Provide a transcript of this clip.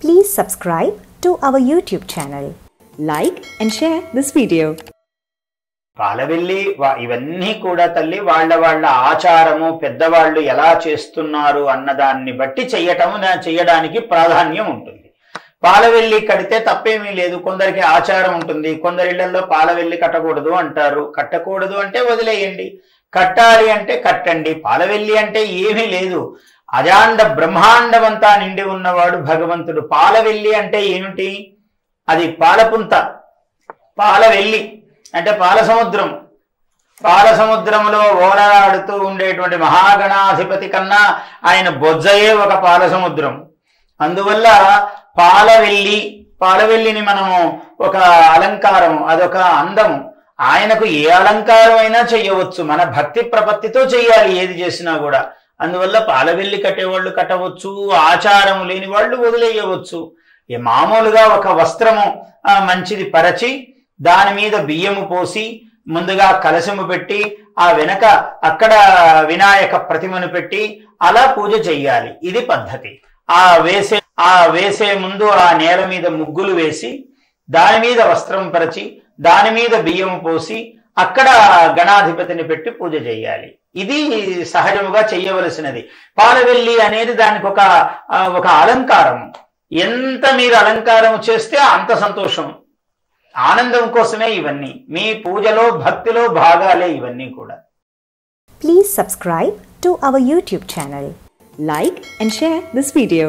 Please subscribe to our YouTube channel. Like and share this video. Palavelli ఇవన్నీ కూడా తల్లి వాళ్ళ ఆచారము పెద్దవాళ్ళు ఎలా చేస్తున్నారు అన్నదాన్ని బట్టి చేయడానికి ప్రాధాన్యం ఉంటుంది. పాలవెల్లి కడితే తప్పేమీ లేదు. కొందరికి ఆచారం ఉంటుంది, కొందరి ఇళ్లలో పాలవెల్లి కట్టకూడదు అంటారు. కట్టకూడదు అంటే వదిలేయండి, కట్టాలి అంటే కట్టండి. పాలవెల్లి అంటే ఏమీ లేదు, అజాండ బ్రహ్మాండమంతా నిండి ఉన్నవాడు భగవంతుడు. పాలవెల్లి అంటే ఏమిటి? అది పాలపుంత. పాలవెల్లి అంటే పాల సముద్రం. పాల సముద్రంలో ఓలలాడుతూ ఉండేటువంటి మహాగణాధిపతి కన్నా ఆయన బొజ్జయే ఒక పాల సముద్రం. అందువల్ల పాలవెల్లిని మనము ఒక అలంకారము, అదొక అందము. ఆయనకు ఏ అలంకారం అయినా చెయ్యవచ్చు, మన భక్తి ప్రపత్తితో చెయ్యాలి ఏది చేసినా కూడా. అందువల్ల పాలవెల్లి కట్టేవాళ్ళు కట్టవచ్చు, ఆచారము లేని వాళ్ళు వదిలేయవచ్చు. మామూలుగా ఒక వస్త్రము మంచిది పరచి దాని మీద బియ్యము పోసి ముందుగా కలశము పెట్టి ఆ వెనక అక్కడ వినాయక ప్రతిమను పెట్టి అలా పూజ చెయ్యాలి. ఇది పద్ధతి. ఆ వేసే ముందు ఆ నేల మీద ముగ్గులు వేసి దాని మీద వస్త్రం పరిచి దాని మీద బియ్యము పోసి అక్కడ గణాధిపతిని పెట్టి పూజ చేయాలి. ఇది సహజముగా చెయ్యవలసినది. పాలవెల్లి అనేది దానికి ఒక అలంకారం. ఎంత మీరు అలంకారం చేస్తే అంత సంతోషం, ఆనందం కోసమే ఇవన్నీ. మీ పూజలో భక్తిలో భాగాలే ఇవన్నీ కూడా. Please subscribe to our YouTube channel. Like and share this video.